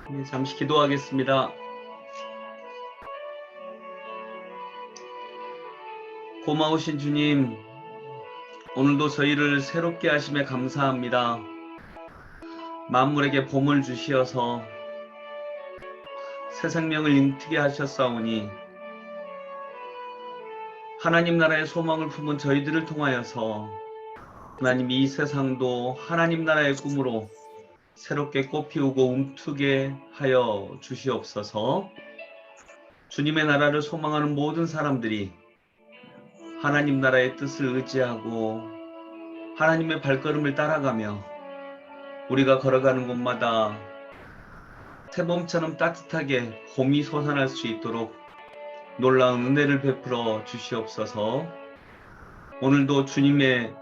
네, 잠시 기도하겠습니다. 고마우신 주님, 오늘도 저희를 새롭게 하심에 감사합니다. 만물에게 봄을 주시어서 새 생명을 인트게 하셨사오니 하나님 나라의 소망을 품은 저희들을 통하여서 하나님 이 세상도 하나님 나라의 꿈으로 새롭게 꽃피우고 움트게 하여 주시옵소서. 주님의 나라를 소망하는 모든 사람들이 하나님 나라의 뜻을 의지하고 하나님의 발걸음을 따라가며 우리가 걸어가는 곳마다 새봄처럼 따뜻하게 봄이 솟아날 수 있도록 놀라운 은혜를 베풀어 주시옵소서. 오늘도 주님의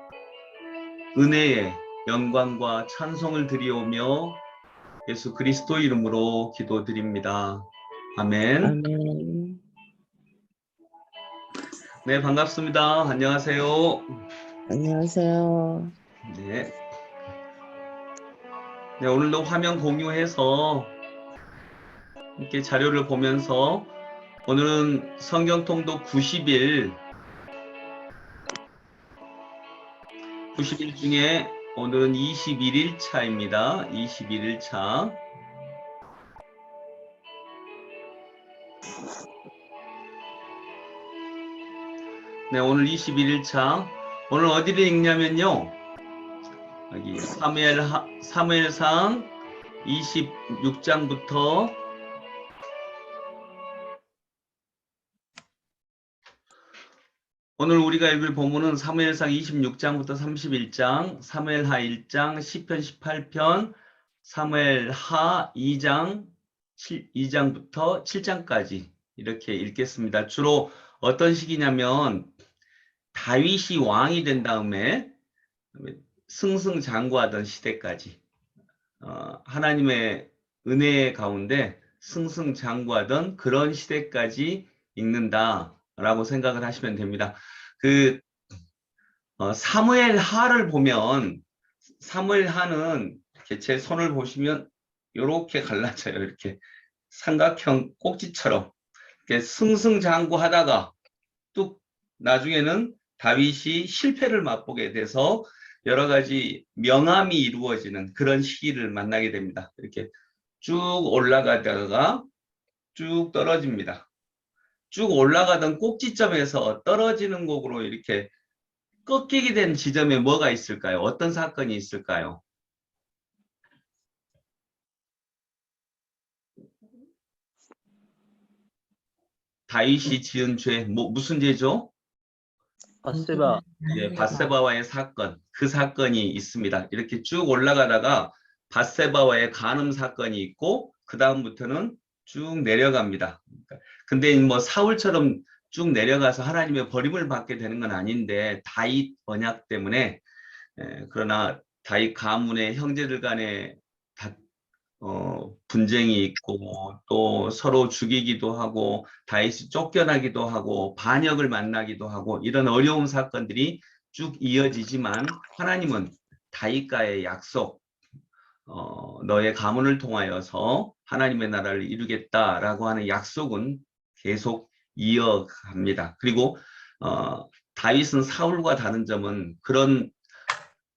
은혜에 영광과 찬송을 드리오며 예수 그리스도 이름으로 기도드립니다. 아멘. 아멘. 네, 반갑습니다. 안녕하세요. 안녕하세요. 네. 네, 오늘도 화면 공유해서 이렇게 자료를 보면서 오늘은 성경통독 90일 중에 오늘은 21일 차입니다. 21일 차. 네, 오늘 21일 차. 오늘 어디를 읽냐면요. 여기 사무엘상 26장부터 오늘 우리가 읽을 본문은 사무엘상 26장부터 31장, 사무엘하 1장, 시편 18편, 사무엘하 2장부터 7장까지 이렇게 읽겠습니다. 주로 어떤 시기냐면 다윗이 왕이 된 다음에 승승장구하던 시대까지 하나님의 은혜 가운데 승승장구하던 그런 시대까지 읽는다라고 생각을 하시면 됩니다. 사무엘하를 보면 사무엘하는 이렇게 제 손을 보시면 이렇게 갈라져요. 이렇게 삼각형 꼭지처럼 이렇게 승승장구하다가 뚝 나중에는 다윗이 실패를 맛보게 돼서 여러 가지 명암이 이루어지는 그런 시기를 만나게 됩니다. 이렇게 쭉 올라가다가 쭉 떨어집니다. 쭉 올라가던 꼭지점에서 떨어지는 곡으로 이렇게 꺾이게 된 지점에 뭐가 있을까요? 어떤 사건이 있을까요? 다윗이 지은 죄, 무슨 죄죠? 바세바. 예, 밧세바와의 사건, 그 사건이 있습니다. 이렇게 쭉 올라가다가 밧세바와의 간음 사건이 있고 그 다음부터는 쭉 내려갑니다. 근데 뭐 사울처럼 쭉 내려가서 하나님의 버림을 받게 되는 건 아닌데 다윗 언약 때문에 그러나 다윗 가문의 형제들 간에 분쟁이 있고 또 서로 죽이기도 하고 다윗이 쫓겨나기도 하고 반역을 만나기도 하고 이런 어려운 사건들이 쭉 이어지지만 하나님은 다윗과의 약속 너의 가문을 통하여서 하나님의 나라를 이루겠다라고 하는 약속은 계속 이어갑니다. 그리고 다윗은 사울과 다른 점은 그런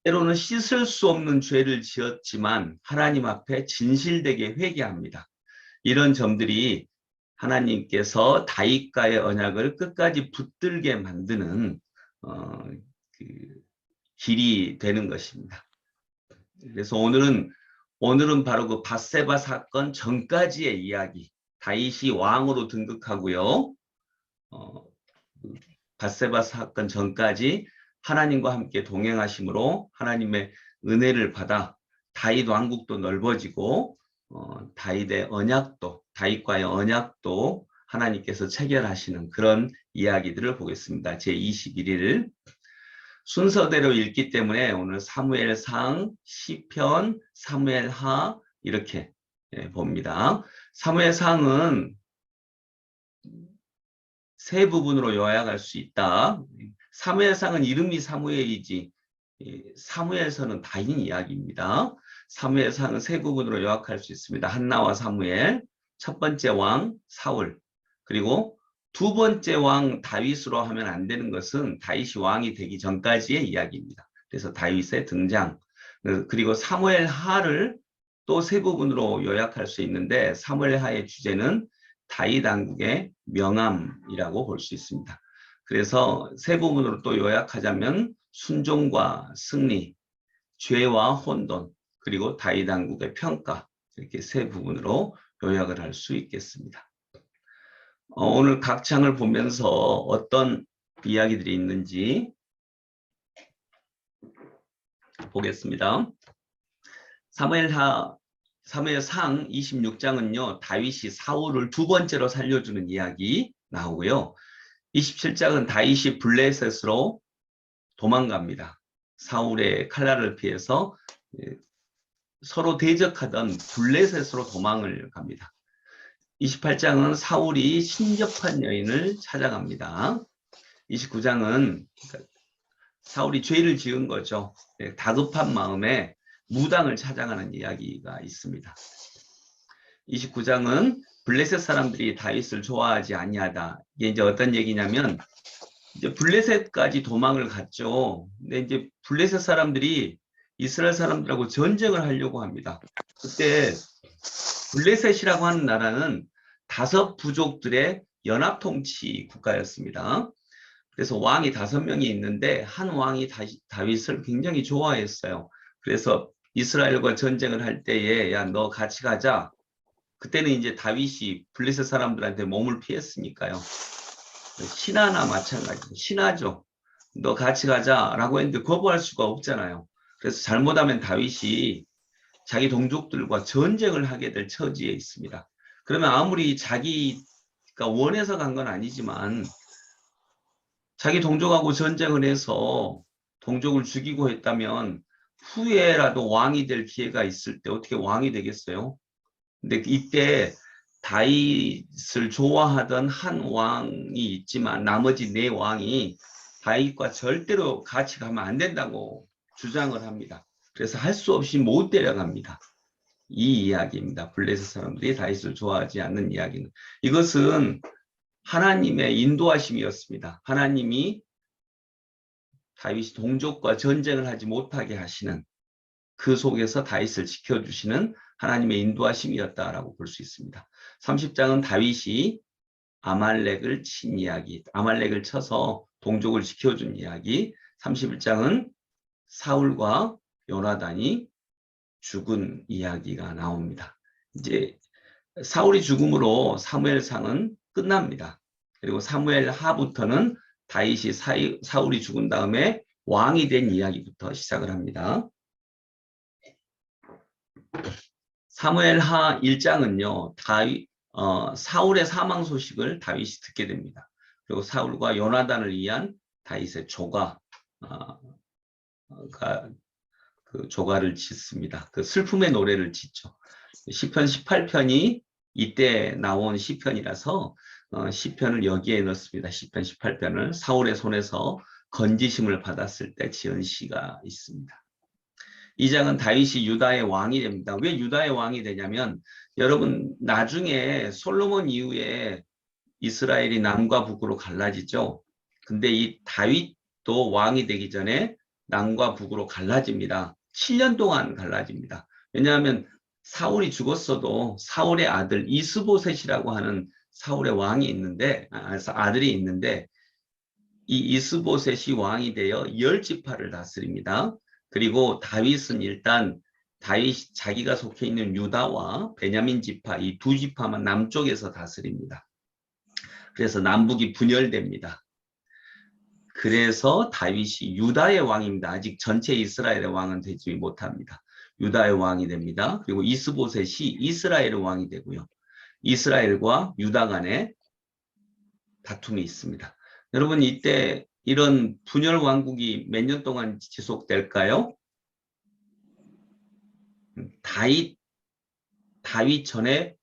때로는 씻을 수 없는 죄를 지었지만 하나님 앞에 진실되게 회개합니다. 이런 점들이 하나님께서 다윗과의 언약을 끝까지 붙들게 만드는 그 길이 되는 것입니다. 그래서 오늘은 바로 그 밧세바 사건 전까지의 이야기, 다윗이 왕으로 등극하고요. 밧세바 사건 전까지 하나님과 함께 동행하심으로 하나님의 은혜를 받아 다윗 왕국도 넓어지고 다윗과의 언약도 하나님께서 체결하시는 그런 이야기들을 보겠습니다. 제21일 순서대로 읽기 때문에 오늘 사무엘상, 시편, 사무엘하 이렇게 봅니다. 사무엘상은 세 부분으로 요약할 수 있다. 사무엘상은 이름이 사무엘이지 사무엘서는 다윗 이야기입니다. 사무엘상은 세 부분으로 요약할 수 있습니다. 한나와 사무엘, 첫 번째 왕 사울, 그리고 두 번째 왕 다윗으로 하면 안 되는 것은 다윗이 왕이 되기 전까지의 이야기입니다. 그래서 다윗의 등장, 그리고 사무엘 하를 또 세 부분으로 요약할 수 있는데 사무엘 하의 주제는 다윗 왕국의 명암이라고 볼 수 있습니다. 그래서 세 부분으로 또 요약하자면 순종과 승리, 죄와 혼돈, 그리고 다윗 왕국의 평가, 이렇게 세 부분으로 요약을 할 수 있겠습니다. 오늘 각 장을 보면서 어떤 이야기들이 있는지 보겠습니다. 사무엘상 26장은요, 다윗이 사울을 두 번째로 살려주는 이야기 나오고요. 27장은 다윗이 블레셋으로 도망갑니다. 사울의 칼날을 피해서 서로 대적하던 블레셋으로 도망을 갑니다. 28장은 사울이 신접한 여인을 찾아갑니다. 29장은 사울이 죄를 지은 거죠. 다급한 마음에 무당을 찾아가는 이야기가 있습니다. 29장은 블레셋 사람들이 다윗을 좋아하지 아니하다. 이게 이제 어떤 얘기냐면 이제 블레셋까지 도망을 갔죠. 근데 이제 블레셋 사람들이 이스라엘 사람들하고 전쟁을 하려고 합니다. 그때 블레셋이라고 하는 나라는 5 부족들의 연합 통치 국가였습니다. 그래서 왕이 5명이 있는데 한 왕이 다윗을 굉장히 좋아했어요. 그래서 이스라엘과 전쟁을 할 때에 야, 너 같이 가자. 그때는 이제 다윗이 블레셋 사람들한테 몸을 피했으니까요. 신하나 마찬가지로 신하죠. 너 같이 가자라고 했는데 거부할 수가 없잖아요. 그래서 잘못하면 다윗이 자기 동족들과 전쟁을 하게 될 처지에 있습니다. 그러면 아무리 자기가 원해서 간 건 아니지만 자기 동족하고 전쟁을 해서 동족을 죽이고 했다면 후에라도 왕이 될 기회가 있을 때 어떻게 왕이 되겠어요? 근데 이때 다윗을 좋아하던 한 왕이 있지만 나머지 4 왕이 다윗과 절대로 같이 가면 안 된다고 주장을 합니다. 그래서 할 수 없이 못 데려갑니다. 이 이야기입니다. 블레셋 사람들이 다윗을 좋아하지 않는 이야기는. 이것은 하나님의 인도하심이었습니다. 하나님이 다윗이 동족과 전쟁을 하지 못하게 하시는 그 속에서 다윗을 지켜주시는 하나님의 인도하심이었다라고 볼 수 있습니다. 30장은 다윗이 아말렉을 친 이야기, 아말렉을 쳐서 동족을 지켜준 이야기, 31장은 사울과 요나단이 죽은 이야기가 나옵니다. 이제 사울이 죽음으로 사무엘상은 끝납니다. 그리고 사무엘 하부터는 다윗이 사울이 죽은 다음에 왕이 된 이야기부터 시작을 합니다. 사무엘 하 1장은요, 사울의 사망 소식을 다윗이 듣게 됩니다. 그리고 사울과 요나단을 위한 다윗의 조가를 짓습니다. 그 슬픔의 노래를 짓죠. 시편 18편이 이때 나온 시편이라서 시편을 여기에 넣습니다. 시편 18편을 사울의 손에서 건지심을 받았을 때 지은 시가 있습니다. 2장은 다윗이 유다의 왕이 됩니다. 왜 유다의 왕이 되냐면 여러분 나중에 솔로몬 이후에 이스라엘이 남과 북으로 갈라지죠. 근데 이 다윗도 왕이 되기 전에 남과 북으로 갈라집니다. 7년 동안 갈라집니다. 왜냐하면 사울이 죽었어도 사울의 아들 이스보셋이라고 하는 사울의 왕이 있는데 아들이 있는데 이 이스보셋이 왕이 되어 10지파를 다스립니다. 그리고 다윗은 일단 다윗 자기가 속해 있는 유다와 베냐민 지파 이 2지파만 남쪽에서 다스립니다. 그래서 남북이 분열됩니다. 그래서 다윗이 유다의 왕입니다. 아직 전체 이스라엘의 왕은 되지 못합니다. 유다의 왕이 됩니다. 그리고 이스보셋이 이스라엘의 왕이 되고요. 이스라엘과 유다 간에 다툼이 있습니다. 여러분 이때 이런 분열 왕국이 몇 년 동안 지속될까요? 다윗 전에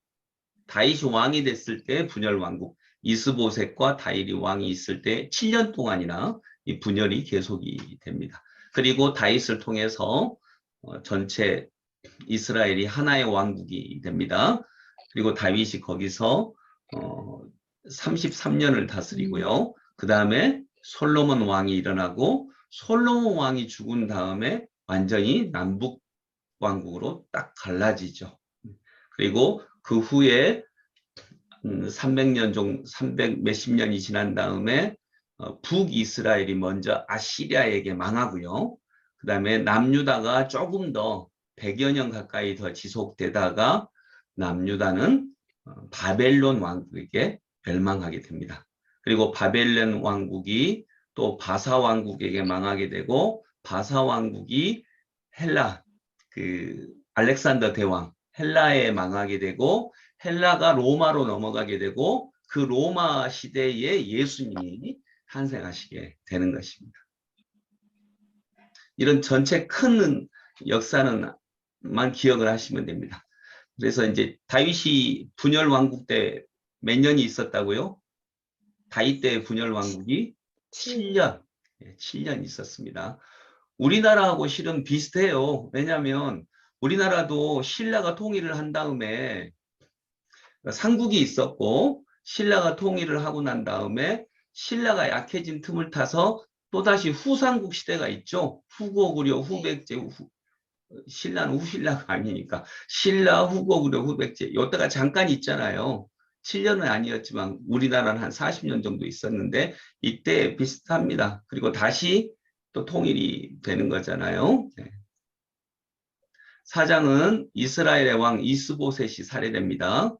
다윗이 왕이 됐을 때 분열 왕국, 이스보셋과 다윗이 왕이 있을 때 7년 동안이나 이 분열이 계속이 됩니다. 그리고 다윗을 통해서 전체 이스라엘이 하나의 왕국이 됩니다. 그리고 다윗이 거기서 33년을 다스리고요. 그 다음에 솔로몬 왕이 일어나고 솔로몬 왕이 죽은 다음에 완전히 남북 왕국으로 딱 갈라지죠. 그리고 그 후에 300년 정 300 몇십 년이 지난 다음에 북이스라엘이 먼저 아시리아에게 망하고요. 그 다음에 남유다가 조금 더 100여 년 가까이 더 지속되다가 남유다는 바벨론 왕국에게 멸망하게 됩니다. 그리고 바벨론 왕국이 또 바사 왕국에게 망하게 되고 바사 왕국이 헬라 그 알렉산더 대왕 헬라에 망하게 되고 헬라가 로마로 넘어가게 되고 그 로마 시대에 예수님이 탄생하시게 되는 것입니다. 이런 전체 큰 역사는만 기억을 하시면 됩니다. 그래서 이제 다윗이 분열 왕국 때 몇 년이 있었다고요? 다윗 때 분열 왕국이 7년, 7년 있었습니다. 우리나라하고 실은 비슷해요. 왜냐하면 우리나라도 신라가 통일을 한 다음에 삼국이 있었고 신라가 통일을 하고 난 다음에 신라가 약해진 틈을 타서 또다시 후삼국 시대가 있죠. 후고구려, 후백제, 신라는 후신라가 아니니까 신라, 후고구려, 후백제 이때가 잠깐 있잖아요. 7년은 아니었지만 우리나라는 한 40년 정도 있었는데 이때 비슷합니다. 그리고 다시 또 통일이 되는 거잖아요. 4장은 이스라엘의 왕 이스보셋이 살해됩니다.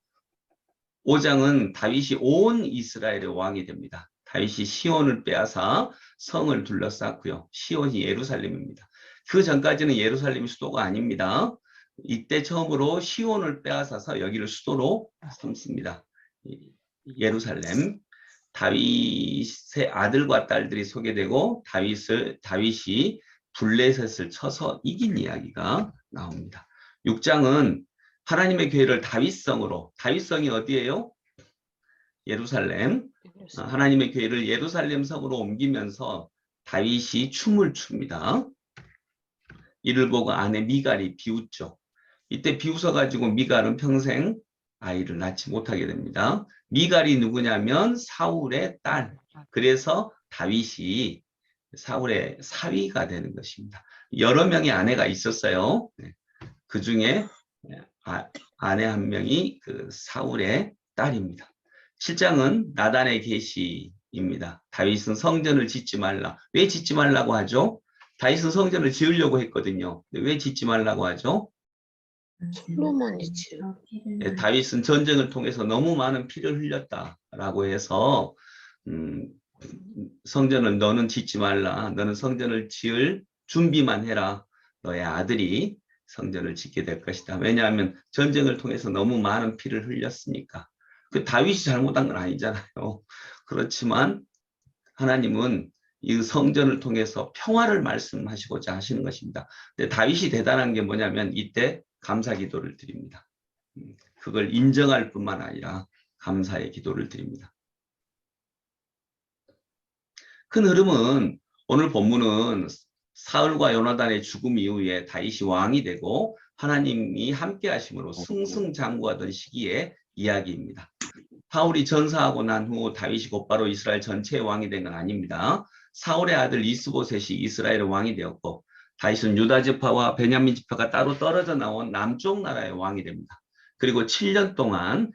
5장은 다윗이 온 이스라엘의 왕이 됩니다. 다윗이 시온을 빼앗아 성을 둘러쌌고요. 시온이 예루살렘입니다. 그 전까지는 예루살렘이 수도가 아닙니다. 이때 처음으로 시온을 빼앗아서 여기를 수도로 삼습니다. 예루살렘. 다윗의 아들과 딸들이 소개되고 다윗이 블레셋을 쳐서 이긴 이야기가 나옵니다. 6장은 하나님의 교회를 다윗성이 어디예요? 예루살렘. 하나님의 교회를 예루살렘 성으로 옮기면서 다윗이 춤을 춥니다. 이를 보고 아내 미갈이 비웃죠. 이때 비웃어가지고 미갈은 평생 아이를 낳지 못하게 됩니다. 미갈이 누구냐면 사울의 딸. 그래서 다윗이 사울의 사위가 되는 것입니다. 여러 명의 아내가 있었어요. 그 중에 아내 한 명이 그 사울의 딸입니다. 7장은 나단의 계시입니다. 다윗은 성전을 짓지 말라. 왜 짓지 말라고 하죠? 다윗은 성전을 지으려고 했거든요. 왜 짓지 말라고 하죠? 솔로몬이 지은. 다윗은 전쟁을 통해서 너무 많은 피를 흘렸다라고 해서 성전을 너는 짓지 말라. 너는 성전을 지을 준비만 해라. 너의 아들이 성전을 짓게 될 것이다. 왜냐하면 전쟁을 통해서 너무 많은 피를 흘렸으니까. 그 다윗이 잘못한 건 아니잖아요. 그렇지만 하나님은 이 성전을 통해서 평화를 말씀하시고자 하시는 것입니다. 근데 다윗이 대단한 게 뭐냐면 이때 감사 기도를 드립니다. 그걸 인정할 뿐만 아니라 감사의 기도를 드립니다. 큰 흐름은 오늘 본문은 사울과 요나단의 죽음 이후에 다윗이 왕이 되고 하나님이 함께 하심으로 승승장구하던 시기의 이야기입니다. 사울이 전사하고 난 후 다윗이 곧바로 이스라엘 전체의 왕이 된 건 아닙니다. 사울의 아들 이스보셋이 이스라엘의 왕이 되었고 다윗은 유다 지파와 베냐민 지파가 따로 떨어져 나온 남쪽 나라의 왕이 됩니다. 그리고 7년 동안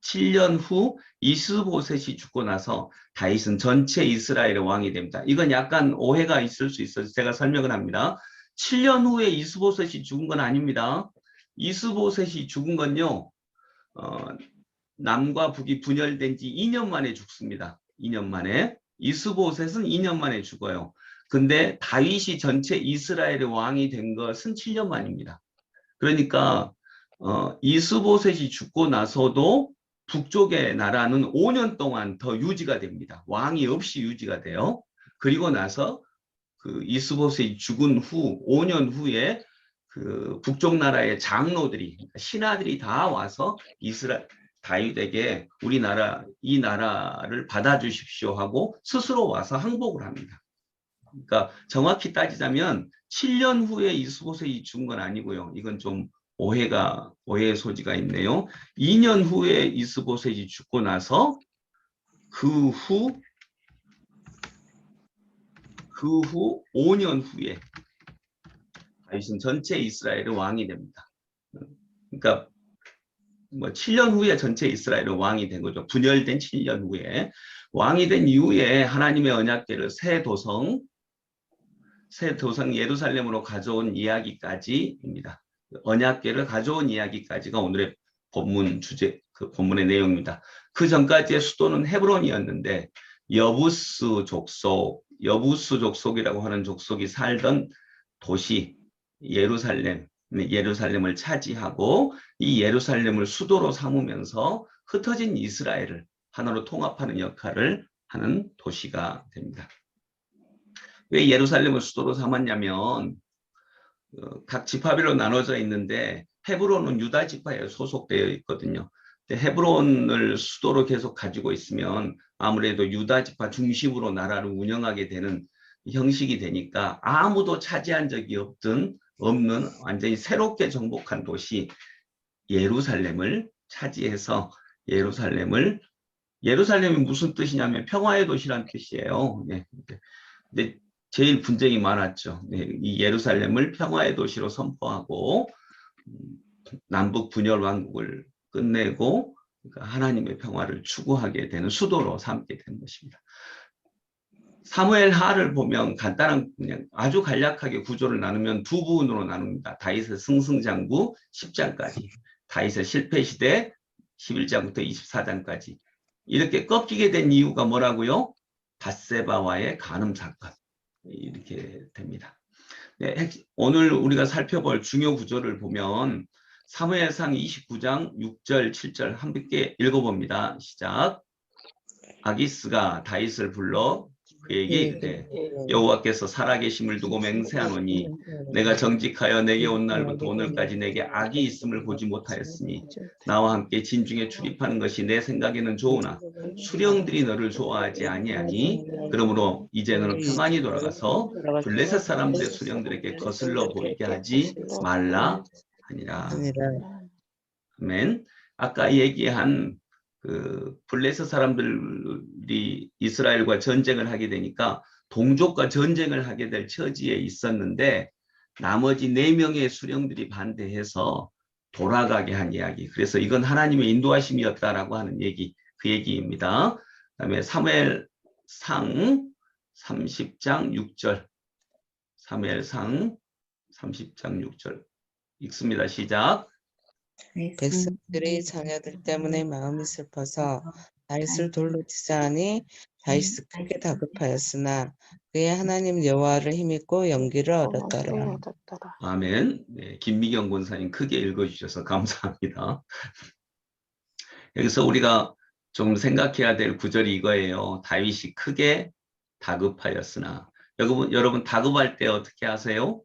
7년 후 이스보셋이 죽고 나서 다윗은 전체 이스라엘의 왕이 됩니다. 이건 약간 오해가 있을 수 있어서 제가 설명을 합니다. 7년 후에 이스보셋이 죽은 건 아닙니다. 이스보셋이 죽은 건요. 남과 북이 분열된 지 2년 만에 죽습니다. 2년 만에. 이스보셋은 2년 만에 죽어요. 근데 다윗이 전체 이스라엘의 왕이 된 것은 7년 만입니다. 그러니까 이스보셋이 죽고 나서도 북쪽의 나라는 5년 동안 더 유지가 됩니다. 왕이 없이 유지가 돼요. 그리고 나서 그 이스보셋이 죽은 후 5년 후에 그 북쪽 나라의 장로들이 신하들이 다 와서 다윗에게 이 나라를 받아주십시오 하고 스스로 와서 항복을 합니다. 그러니까 정확히 따지자면 7년 후에 이스보셋이 죽은 건 아니고요. 이건 좀 오해의 소지가 있네요. 2년 후에 이스보셋이 죽고 나서 그 후 5년 후에 다윗은 전체 이스라엘의 왕이 됩니다. 그러니까 뭐 7년 후에 전체 이스라엘의 왕이 된 거죠. 분열된 7년 후에 왕이 된 이후에 하나님의 언약궤를 새 도성 예루살렘으로 가져온 이야기까지입니다. 언약궤를 가져온 이야기까지가 오늘의 본문 주제, 그 본문의 내용입니다. 그 전까지의 수도는 헤브론이었는데 여부스 족속이라고 하는 족속이 살던 도시 예루살렘을 차지하고 이 예루살렘을 수도로 삼으면서 흩어진 이스라엘을 하나로 통합하는 역할을 하는 도시가 됩니다. 왜 예루살렘을 수도로 삼았냐면 각 지파별로 나눠져 있는데 헤브론은 유다 지파에 소속되어 있거든요. 헤브론을 수도로 계속 가지고 있으면 아무래도 유다 지파 중심으로 나라를 운영하게 되는 형식이 되니까 아무도 차지한 적이 없는 완전히 새롭게 정복한 도시 예루살렘을 차지해서 예루살렘이 무슨 뜻이냐면 평화의 도시란 뜻이에요. 네. 근데 제일 분쟁이 많았죠. 네. 이 예루살렘을 평화의 도시로 선포하고 남북 분열 왕국을 끝내고 그러니까 하나님의 평화를 추구하게 되는 수도로 삼게 된 것입니다. 사무엘 하를 보면 간단한 그냥 아주 간략하게 구조를 나누면 두 부분으로 나눕니다. 다윗의 승승장구 10장까지, 다윗의 실패시대 11장부터 24장까지. 이렇게 꺾이게 된 이유가 뭐라고요? 밧세바와의 간음 사건. 이렇게 됩니다. 네, 오늘 우리가 살펴볼 중요 구조를 보면 사무엘상 29장 6절 7절 함께 읽어봅니다. 시작. 아기스가 다윗을 불러 그에게 이르되 여호와께서 살아계심을 두고 맹세하노니 내가 정직하여 내게 온 날부터 오늘까지 내게 악이 있음을 보지 못하였으니 나와 함께 진중에 출입하는 것이 내 생각에는 좋으나 수령들이 너를 좋아하지 아니하니 그러므로 이제 너는 평안히 돌아가서 블레셋 사람들의 수령들에게 거슬러 보이게 하지 말라 하니라. 아멘. 아까 얘기한 그 블레셋 사람들이 이스라엘과 전쟁을 하게 되니까 동족과 전쟁을 하게 될 처지에 있었는데 나머지 4명의 수령들이 반대해서 돌아가게 한 이야기. 그래서 이건 하나님의 인도하심이었다라고 하는 얘기, 그 얘기입니다. 그다음에 사무엘상 30장 6절. 사무엘상 30장 6절. 읽습니다. 시작. 백성들이 자녀들 때문에 마음이 슬퍼서 다윗을 돌로 치자하니 다윗이 크게 다급하였으나 그의 하나님 여호와를 힘입고 용기를 얻었더라. 아멘. 네, 김미경 권사님 크게 읽어주셔서 감사합니다. 여기서 우리가 좀 생각해야 될 구절이 이거예요. 다윗이 크게 다급하였으나. 여러분 다급할 때 어떻게 하세요?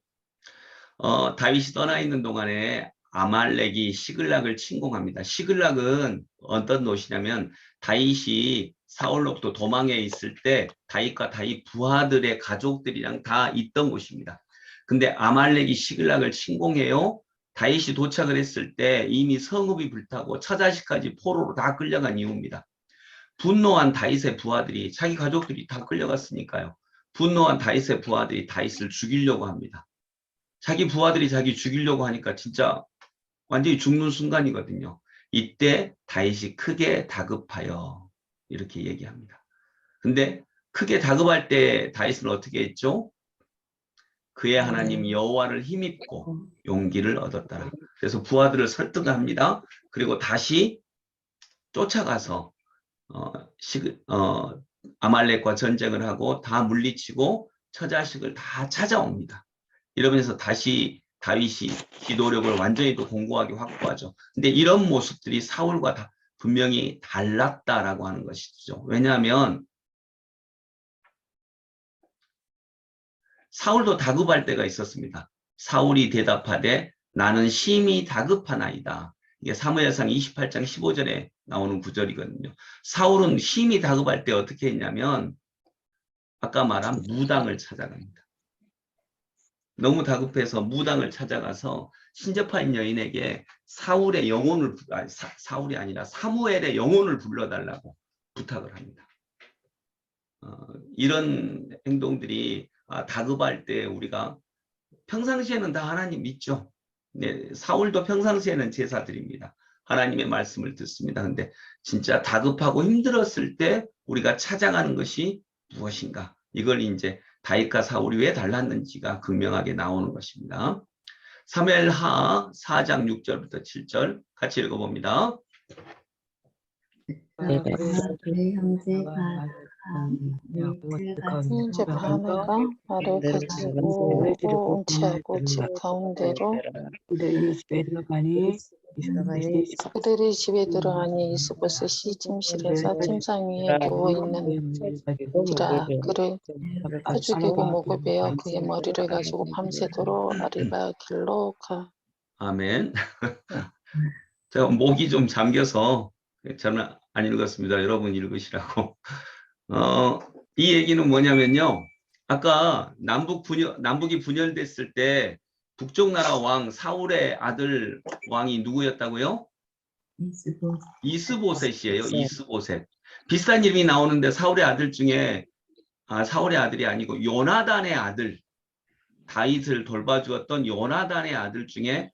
다윗이 떠나 있는 동안에 아말렉이 시글락을 침공합니다. 시글락은 어떤 도시냐면 다윗이 사울로부터 도망해 있을 때 다윗과 다윗 부하들의 가족들이랑 다 있던 곳입니다. 근데 아말렉이 시글락을 침공해요. 다윗이 도착을 했을 때 이미 성읍이 불타고 처자식까지 포로로 다 끌려간 이유입니다. 분노한 다윗의 부하들이 자기 가족들이 다 끌려갔으니까요. 분노한 다윗의 부하들이 다윗을 죽이려고 합니다. 자기 부하들이 자기 죽이려고 하니까 진짜 완전히 죽는 순간이거든요. 이때 다윗이 크게 다급하여 이렇게 얘기합니다. 근데 크게 다급할 때 다윗은 어떻게 했죠? 그의 하나님 여호와를 힘입고 용기를 얻었더라. 그래서 부하들을 설득합니다. 그리고 다시 쫓아가서 아말렉과 전쟁을 하고 다 물리치고 처자식을 다 찾아옵니다. 이러면서 다시 다윗이 기도력을 완전히 또 공고하게 확보하죠. 근데 이런 모습들이 사울과 분명히 달랐다라고 하는 것이죠. 왜냐하면 사울도 다급할 때가 있었습니다. 사울이 대답하되 나는 심히 다급하나이다. 이게 사무엘상 28장 15절에 나오는 구절이거든요. 사울은 심히 다급할 때 어떻게 했냐면 아까 말한 무당을 찾아갑니다. 너무 다급해서 무당을 찾아가서 신접한 여인에게 사울의 영혼을 사울이 아니라 사무엘의 영혼을 불러달라고 부탁을 합니다. 이런 행동들이 다급할 때 우리가 평상시에는 다 하나님 믿죠. 네, 사울도 평상시에는 제사드립니다. 하나님의 말씀을 듣습니다. 근데 진짜 다급하고 힘들었을 때 우리가 찾아가는 것이 무엇인가? 이걸 이제 다윗과 사울이 왜 달랐는지가 극명하게 나오는 것입니다. 사무엘하 4장 6절부터 7절 같이 읽어봅니다. 그의 형제가 이제 바나가 말을 가지고 운치하고 집 가운데로 그들이 집에 들어가니 이스보셋이 침실에서 침상 위에 누워 있는지라 그를 해죽이고 목을 베어 그의 머리를 가지고 밤새도록 아리바 길로 가. 아멘. 제가 목이 좀 잠겨서 저는 안 읽었습니다. 여러분 읽으시라고. 이 얘기는 뭐냐면요. 아까 남북이 분열됐을 때 북쪽 나라 왕 사울의 아들 왕이 누구였다고요? 이스보셋이에요. 이스보셋. 비슷한 이름이 나오는데 사울의 아들 중에 사울의 아들이 아니고 요나단의 아들, 다윗을 돌봐주었던 요나단의 아들 중에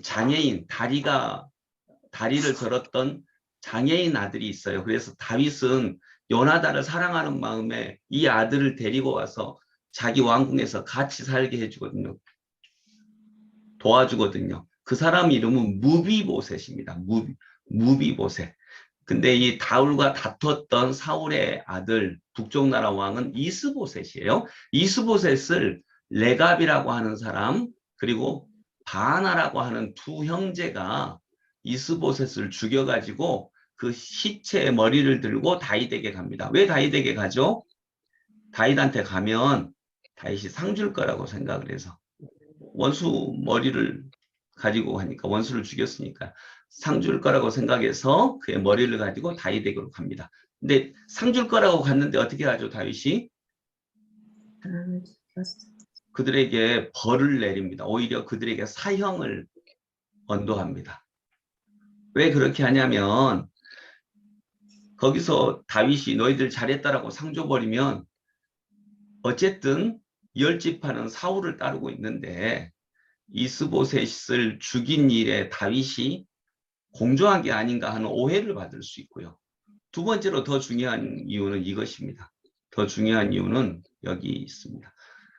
장애인, 다리를 절었던 장애인 아들이 있어요. 그래서 다윗은 요나단을 사랑하는 마음에 이 아들을 데리고 와서 자기 왕궁에서 같이 살게 해주거든요. 도와주거든요. 그 사람 이름은 무비보셋입니다. 무비보셋. 근데 이 다윗과 다퉜던 사울의 아들 북쪽 나라 왕은 이스보셋이에요. 이스보셋을 레갑이라고 하는 사람 그리고 바나라고 하는 두 형제가 이스보셋을 죽여가지고 그 시체의 머리를 들고 다윗에게 갑니다. 왜 다윗에게 가죠? 다윗한테 가면 다윗이 상 줄 거라고 생각을 해서 원수 머리를 가지고 가니까 원수를 죽였으니까 상 줄 거라고 생각해서 그의 머리를 가지고 다윗에게로 갑니다. 근데 상 줄 거라고 갔는데 어떻게 하죠? 다윗이 그들에게 벌을 내립니다. 오히려 그들에게 사형을 언도합니다. 왜 그렇게 하냐면 거기서 다윗이 너희들 잘했다라고 상 줘버리면 어쨌든 열집하는 사울을 따르고 있는데 이스보셋을 죽인 일에 다윗이 공조한 게 아닌가 하는 오해를 받을 수 있고요. 두 번째로 더 중요한 이유는 이것입니다. 더 중요한 이유는 여기 있습니다.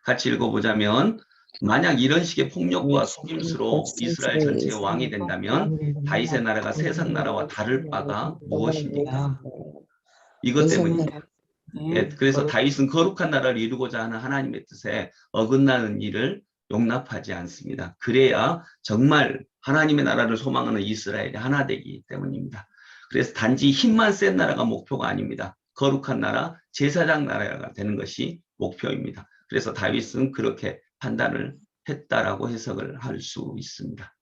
같이 읽어보자면 만약 이런 식의 폭력과 속임수로 이스라엘 전체의 왕이 된다면 다윗의 나라가 세상 나라와 다를 바가 무엇입니까? 이것 때문입니다. 예, 그래서 다윗은 거룩한 나라를 이루고자 하는 하나님의 뜻에 어긋나는 일을 용납하지 않습니다. 그래야 정말 하나님의 나라를 소망하는 이스라엘이 하나 되기 때문입니다. 그래서 단지 힘만 센 나라가 목표가 아닙니다. 거룩한 나라, 제사장 나라가 되는 것이 목표입니다. 그래서 다윗은 그렇게 판단을 했다라고 해석을 할 수 있습니다.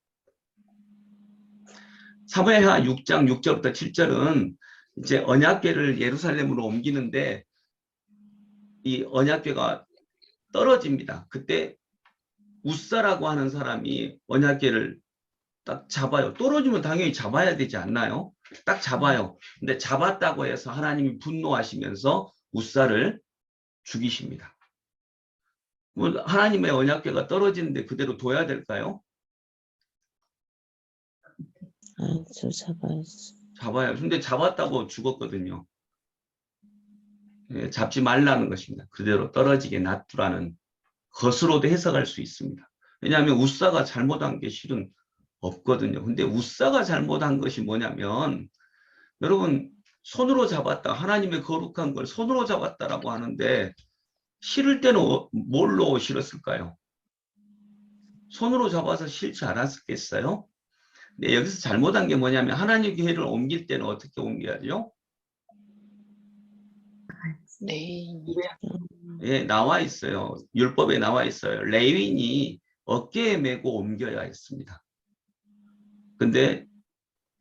사무엘하 6장 6절부터 7절은 이제 언약궤를 예루살렘으로 옮기는데 이 언약궤가 떨어집니다. 그때 우사라고 하는 사람이 언약궤를 딱 잡아요. 떨어지면 당연히 잡아야 되지 않나요? 딱 잡아요. 근데 잡았다고 해서 하나님이 분노하시면서 우사를 죽이십니다. 하나님의 언약궤가 떨어지는데 그대로 둬야 될까요? 잡아요. 근데 잡았다고 죽었거든요. 예, 잡지 말라는 것입니다. 그대로 떨어지게 놔두라는 것으로도 해석할 수 있습니다. 왜냐하면 우사가 잘못한 게 실은 없거든요. 근데 우사가 잘못한 것이 뭐냐면 여러분 손으로 잡았다. 하나님의 거룩한 걸 손으로 잡았다라고 하는데 실을 때는 뭘로 실었을까요? 손으로 잡아서 실지 않았겠어요? 근데 여기서 잘못한 게 뭐냐면 하나님 교회를 옮길 때는 어떻게 옮겨야죠? 네. 예, 나와 있어요. 율법에 나와 있어요. 레위인이 어깨에 메고 옮겨야 했습니다. 근데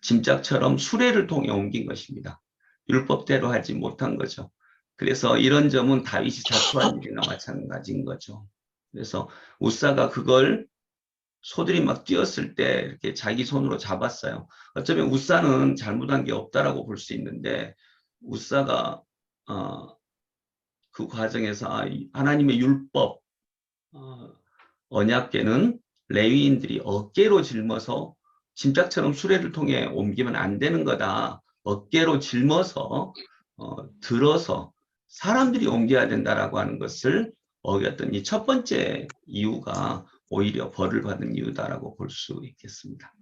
짐짝처럼 수레를 통해 옮긴 것입니다. 율법대로 하지 못한 거죠. 그래서 이런 점은 다윗이 자초한 일이나 마찬가지인 거죠. 그래서 우사가 그걸 소들이 막 뛰었을 때 이렇게 자기 손으로 잡았어요. 어쩌면 우사는 잘못한 게 없다라고 볼 수 있는데 우사가 그 과정에서 하나님의 율법 언약궤는 레위인들이 어깨로 짊어서 짐짝처럼 수레를 통해 옮기면 안 되는 거다. 어깨로 짊어서 들어서 사람들이 옮겨야 된다라고 하는 것을 어겼던 이 첫 번째 이유가 오히려 벌을 받은 이유다라고 볼 수 있겠습니다.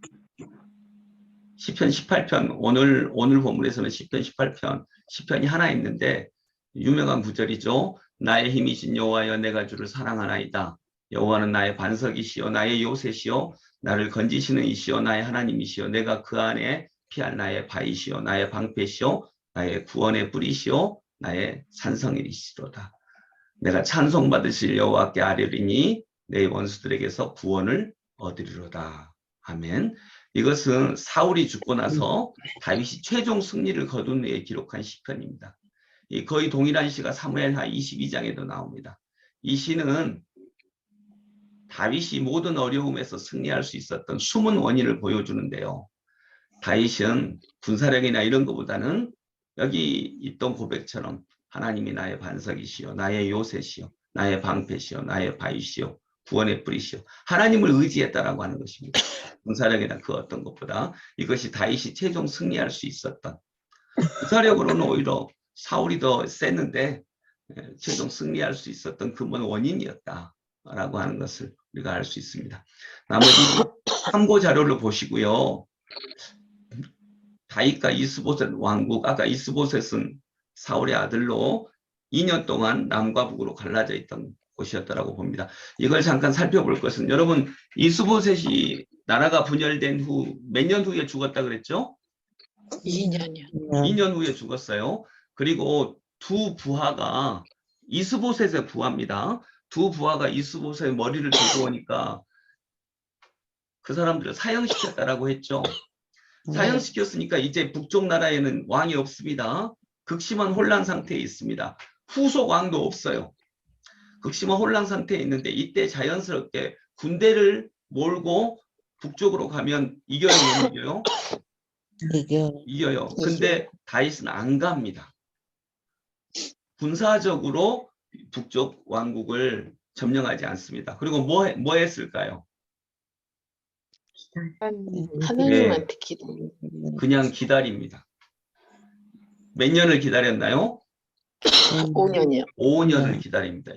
시편 18편 오늘 본문에서는 시편 18편 시편이 하나 있는데 유명한 구절이죠. 나의 힘이신 여호와여 내가 주를 사랑하나이다. 여호와는 나의 반석이시요 나의 요새시요 나를 건지시는 이시요 나의 하나님이시요 내가 그 안에 피할 나의 바위시요 나의 방패시요 나의 구원의 뿌리시요 나의 산성이시로다. 내가 찬송받으실 여호와께 아뢰리니 내 원수들에게서 구원을 얻으리로다. 아멘. 이것은 사울이 죽고 나서 다윗이 최종 승리를 거둔 후에 기록한 시편입니다. 거의 동일한 시가 사무엘하 22장에도 나옵니다. 이 시는 다윗이 모든 어려움에서 승리할 수 있었던 숨은 원인을 보여주는데요. 다윗은 군사력이나 이런 것보다는 여기 있던 고백처럼 하나님이 나의 반석이시요 나의 요새시요 나의 방패시요 나의 바위시요 구원의 뿌리시요 하나님을 의지했다라고 하는 것입니다. 군사력이나 그 어떤 것보다 이것이 다윗이 최종 승리할 수 있었던 군사력으로는 오히려 사울이 더 셌는데 최종 승리할 수 있었던 근본 원인이었다라고 하는 것을 우리가 알 수 있습니다. 나머지 참고 자료를 보시고요. 다윗과 이스보셋 왕국, 아까 이스보셋은 사울의 아들로 2년 동안 남과 북으로 갈라져 있던 곳이었다고 봅니다. 이걸 잠깐 살펴볼 것은 여러분 이스보셋이 나라가 분열된 후 몇 년 후에 죽었다 그랬죠? 2년이요. 2년 후에 죽었어요. 그리고 두 부하가 이스보셋의 부하입니다. 두 부하가 이스보셋의 머리를 들고 오니까 그 사람들을 사형시켰다라고 했죠. 사형시켰으니까 이제 북쪽 나라에는 왕이 없습니다. 극심한 혼란 상태에 있습니다. 후속 왕도 없어요. 극심한 혼란 상태에 있는데 이때 자연스럽게 군대를 몰고 북쪽으로 가면 이겨요, 못 이겨요? 이겨요. 근데 다윗은 안 갑니다. 군사적으로 북쪽 왕국을 점령하지 않습니다. 그리고 뭐 했을까요? 하나님한테 기도. 그냥 기다립니다. 몇 년을 기다렸나요? 5년이요. 5년을 기다립니다.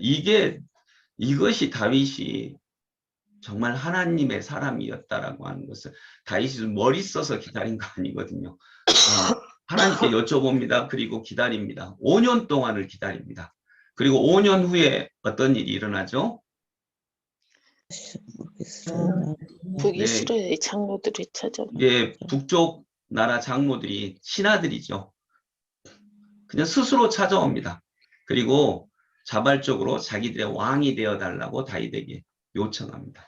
이것이 다윗이 정말 하나님의 사람이었다라고 하는 것을 다윗이 머리 써서 기다린 거 아니거든요. 하나님께 여쭤봅니다. 그리고 기다립니다. 5년 동안을 기다립니다. 그리고 5년 후에 어떤 일이 일어나죠? 북이스라엘 장로들이 찾아와. 북쪽 나라 장로들이 신하들이죠. 그냥 스스로 찾아옵니다. 그리고 자발적으로 자기들의 왕이 되어달라고 다윗에게 요청합니다.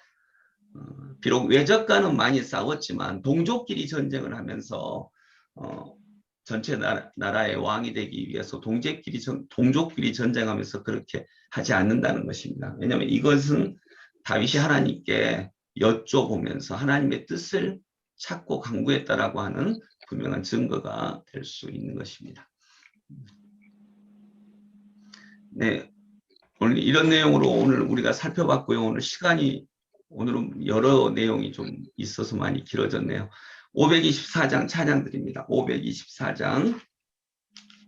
비록 외적과는 많이 싸웠지만 동족끼리 전쟁을 하면서 전체 나라의 왕이 되기 위해서 동족끼리 전쟁하면서 그렇게 하지 않는다는 것입니다. 왜냐하면 이것은 다윗이 하나님께 여쭤보면서 하나님의 뜻을 찾고 간구했다라고 하는 분명한 증거가 될 수 있는 것입니다. 네, 오늘 이런 내용으로 오늘 우리가 살펴봤고요. 오늘은 여러 내용이 좀 있어서 많이 길어졌네요. 524장 찬양 드립니다. 524장